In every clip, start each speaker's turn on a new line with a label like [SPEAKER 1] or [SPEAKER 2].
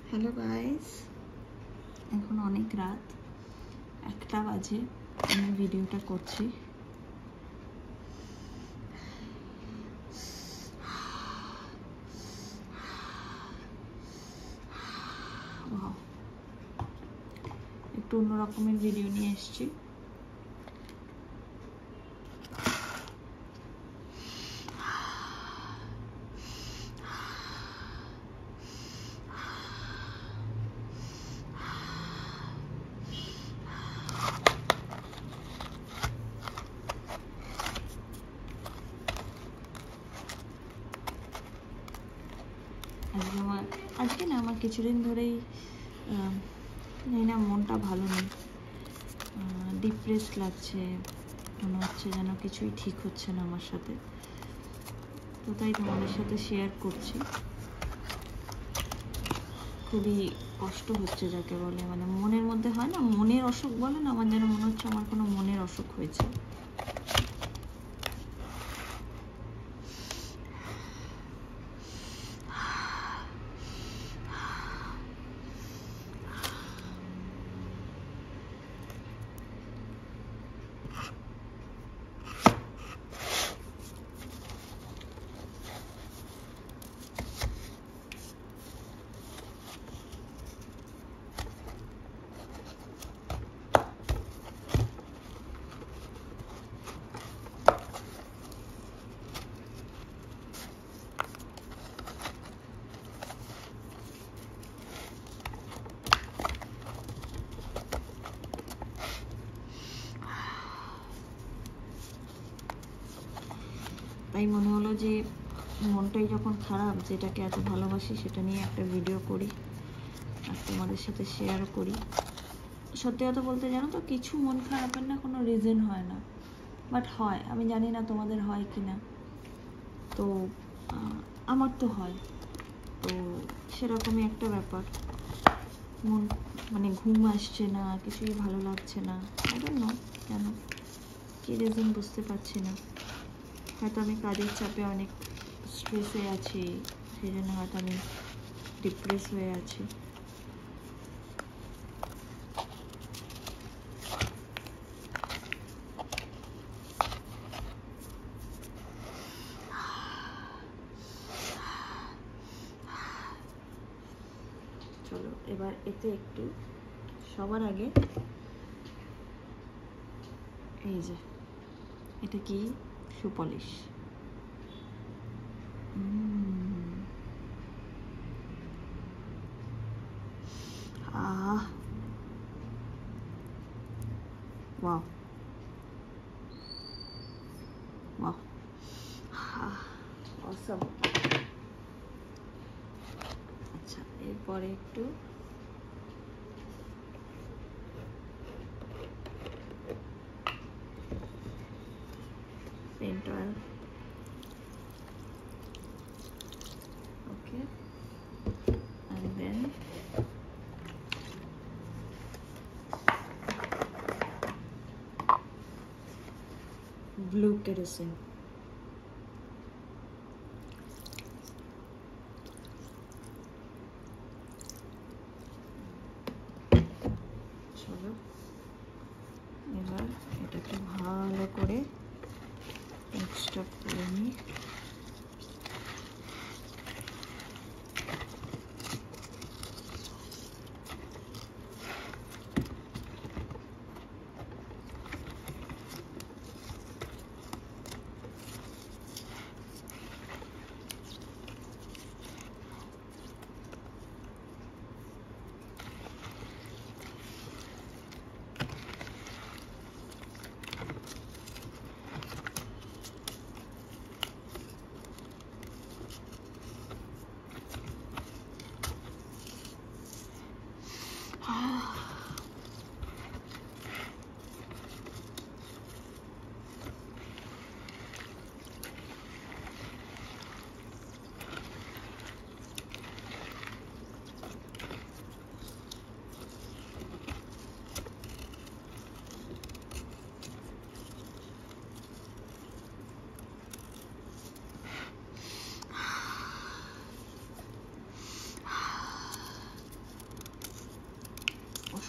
[SPEAKER 1] Hello guys, এখন অনেক রাত, 1টা বাজে, আমি ভিডিওটা করছি। একটু অন্য রকমের ভিডিও নিয়ে এসেছি। আজকে না আমার কিছুদিন ধরেই জানি না, মনটা ভালো নেই, ডিপ্রেস লাগছে, মনে হচ্ছে যেন কিছুই ঠিক হচ্ছে না আমার সাথে। তো তাই তোমাদের সাথে শেয়ার করছি। খুবই কষ্ট হচ্ছে, যাকে বলে মানে মনের মধ্যে হয় না, মনের অসুখ বলে না, আমার যেন মনে হচ্ছে আমার কোনো মনের অসুখ হয়েছে। তাই মনে হলো যে মনটাই যখন খারাপ, যেটাকে এত ভালোবাসি, সেটা নিয়ে একটা ভিডিও করি আর তোমাদের সাথে শেয়ারও করি। সত্যি কথা বলতে, জানো তো, কিছু মন খারাপের না কোনো রিজন হয় না, বাট হয়। আমি জানি না তোমাদের হয় কি না, তো আমার তো হয়। তো সেরকমই একটা ব্যাপার, মন মানে ঘুম আসছে না, কিছুই ভালো লাগছে না, আই ডোন্ট নো কেন, কী রিজন বুঝতে পারছি না। হয়তো আমি কাজের চাপে অনেক স্ট্রেসে আছি, সেই জন্য হয়তো আমি ডিপ্রেস হয়ে আছি। চলো এবার এতে একটু, সবার আগে এই যে এটা কি, সুপলিশ। ওয়াও ওয়াও, অসম। আচ্ছা, এরপরে একটু paint oil. Okay, and then blue kerosene. চলো এবার এটাকে ভালো করে মিক্সটা করে নিই।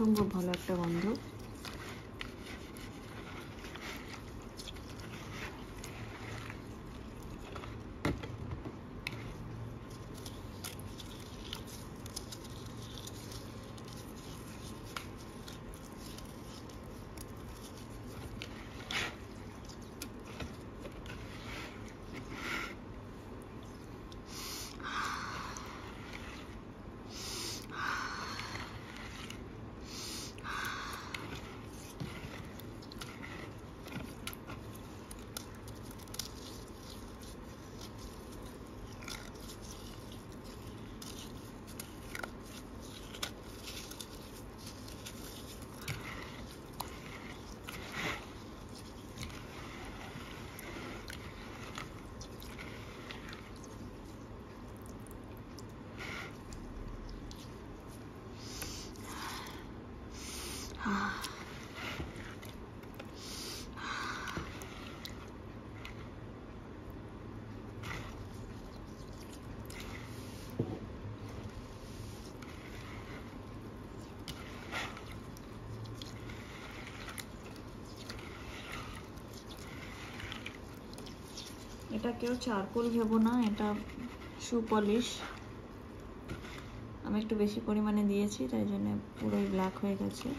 [SPEAKER 1] অসম্ভব ভালো একটা গন্ধ। এটা কেউ চারকোল ভেবো না, এটা শু পলিশ। আমি একটু বেশি পরিমাণে দিয়েছি, তাই জন্য পুরোই ব্ল্যাক হয়ে গেছে।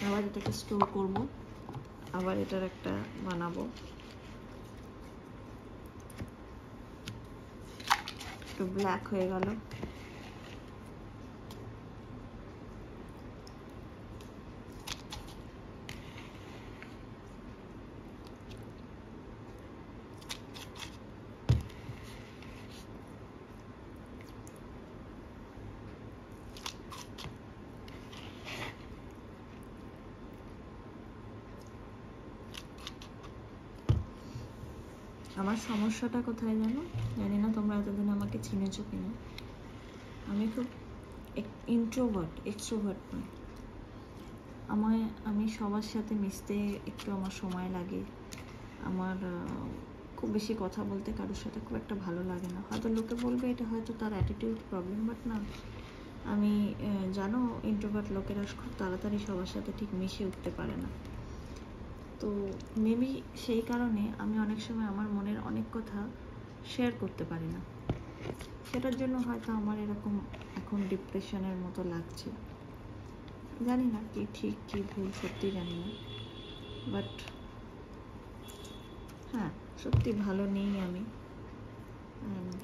[SPEAKER 1] আবার এটাকে স্টোর করব, আবার এটার একটা বানাবো। একটু ব্ল্যাক হয়ে গেল। আমার সমস্যাটা কোথায় জানো? জানি না তোমরা এতদিন আমাকে চিনেছো কিনা। আমি খুব ইন্ট্রোভার্ট, এক্সট্রোভার্ট নয়। আমি সবার সাথে মিশতে একটু আমার সময় লাগে। আমার খুব বেশি কথা বলতে কারোর সাথে খুব একটা ভালো লাগে না। হয়তো লোকে বলবে এটা হয়তো তার অ্যাটিটিউড প্রবলেম, বাট না, আমি জানো ইন্ট্রোভার্ট লোকেরা খুব তাড়াতাড়ি সবার সাথে ঠিক মিশে উঠতে পারে না। তো মেবি সেই কারণে আমি অনেক সময় আমার মনের অনেক কথা শেয়ার করতে পারি না। সেটার জন্য হয়তো আমার এরকম এখন ডিপ্রেশনের মতো লাগছে। জানি না কি ঠিক কি ভুল, সত্যি জানি না। বাট হ্যাঁ, সত্যি ভালো নেই আমি। অ্যান্ড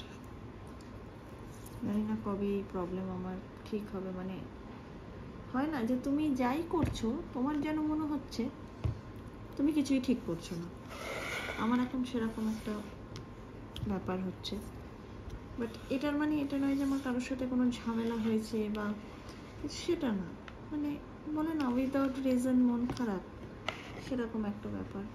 [SPEAKER 1] জানি না কবে এই প্রবলেম আমার ঠিক হবে। মানে হয় না যে তুমি যাই করছো তোমার যেন মনে হচ্ছে তুমি কিছুই ঠিক করছো না। আমার এখন সেরকম একটা ব্যাপার হচ্ছে। বাট এটার মানে এটা নয় যে আমার কারোর সাথে কোনো ঝামেলা হয়েছে বা সেটা না। মানে বলে না উইদাউট রিজন মন খারাপ, সেরকম একটা ব্যাপার।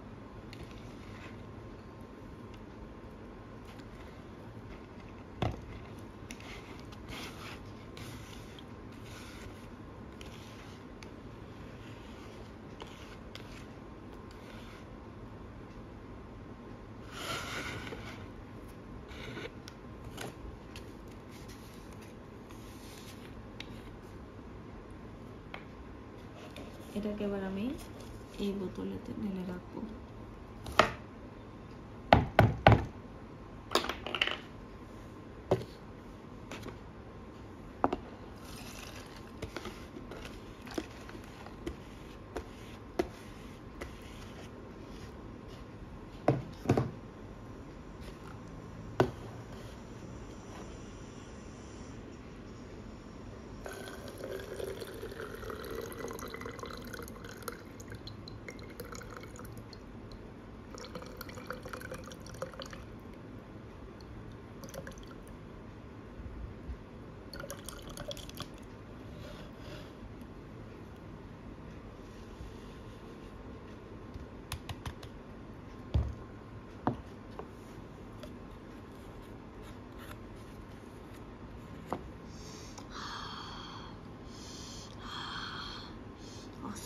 [SPEAKER 1] এটাকে এবার আমি এই বোতলেতে ঢেলে রাখবো।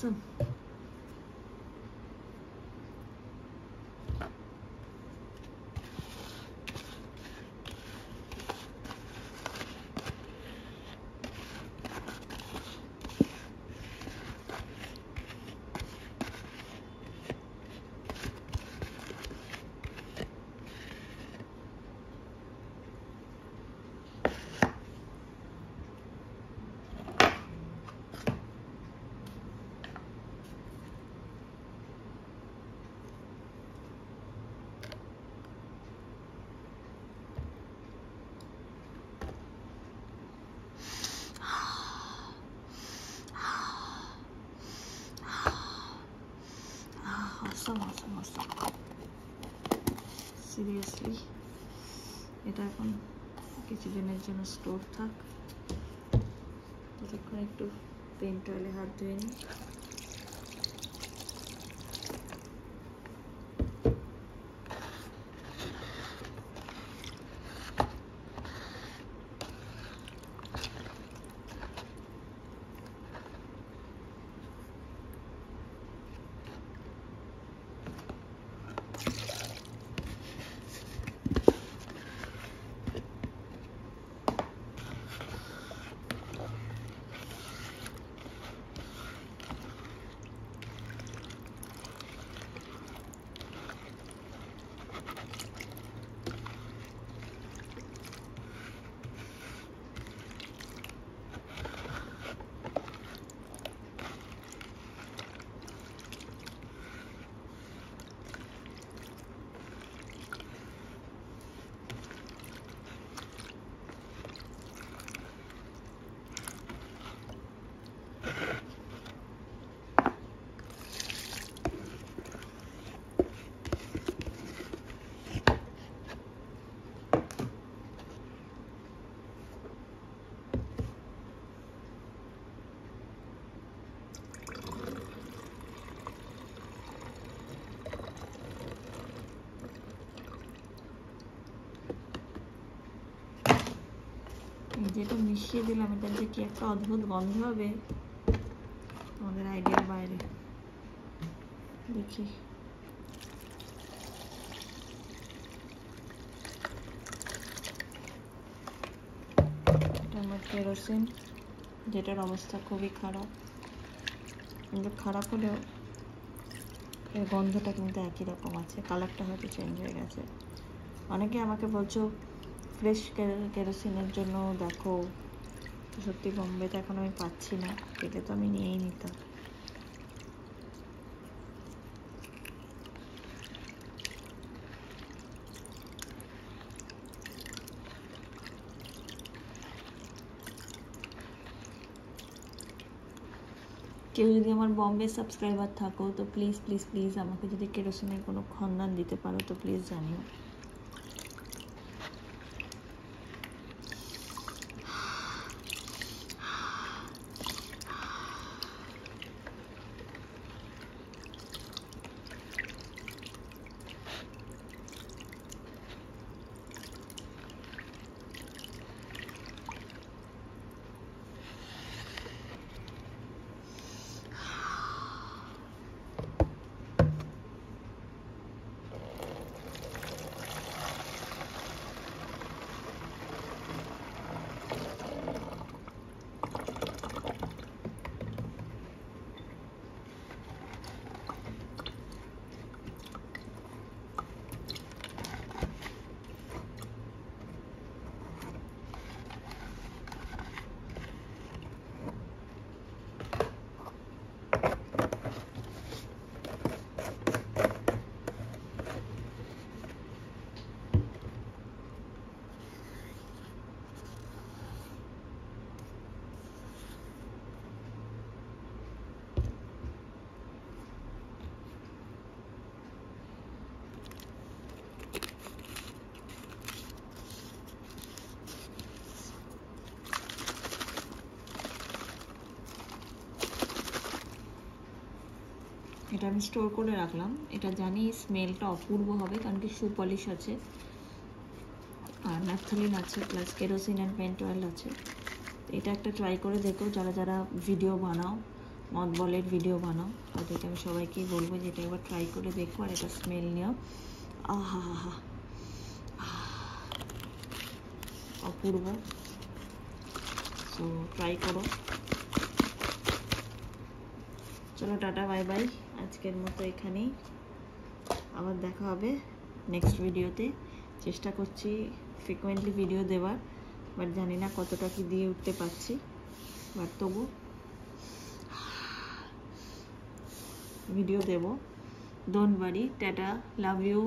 [SPEAKER 1] awesome. Awesome. Seriously, এটা এখন কিছুদিনের জন্য স্টোর থাক, ততক্ষণ একটু পেন্ট অয়েলে হাত ধুয়ে নিই। যেটা মিশিয়ে দিলাম, এটা যে কি একটা অদ্ভুত গন্ধ হবে আমাদের আইডিয়ার বাইরে। দেখি এটা আমার কেরোসিন, যেটার অবস্থা খুবই খারাপ, কিন্তু খারাপ হলেও এর গন্ধটা কিন্তু একই রকম আছে, কালারটা হয়তো চেঞ্জ হয়ে গেছে। অনেকে আমাকে বলছো ফ্রেশ কেরোসিনের জন্য দেখো, সত্যি বোম্বেতে এখন আমি পাচ্ছি না, পেলে তো আমি নিয়েই নিতাম। কেউ যদি আমার বম্বে সাবস্ক্রাইবার থাকো তো প্লিজ প্লিজ প্লিজ আমাকে যদি কেরোসিনের কোনো সন্ধান দিতে পারো তো প্লিজ জানিও। এটা আমি স্টোর করে রাখলাম। এটা জানি স্মেলটা অপূর্ব হবে, কারণ কি শু পলিশ আছে আর ন্যাপথলিন আছে, plus kerosene and paint oil আছে। এটা একটা ট্রাই করে দেখো যারা যারা ভিডিও বানাও, মদ বলের ভিডিও বানাও, তাদেরকে আমি সবাইকেই বলবো যে এটা একবার ট্রাই করে দেখো আর এটা স্মেল নিও। আহা হা হা, অপূর্ব। সো ট্রাই করো। চলো টাটা, বাই বাই, আজকের মতো এখানেই। আবার দেখা হবে নেক্সট ভিডিওতে। চেষ্টা করছি ফ্রিকোয়েন্টলি ভিডিও দেওয়ার, বাট জানি না কতটা কি দিয়ে উঠতে পারছি, বাট তবু ভিডিও দেব। Don't worry, tata, love you.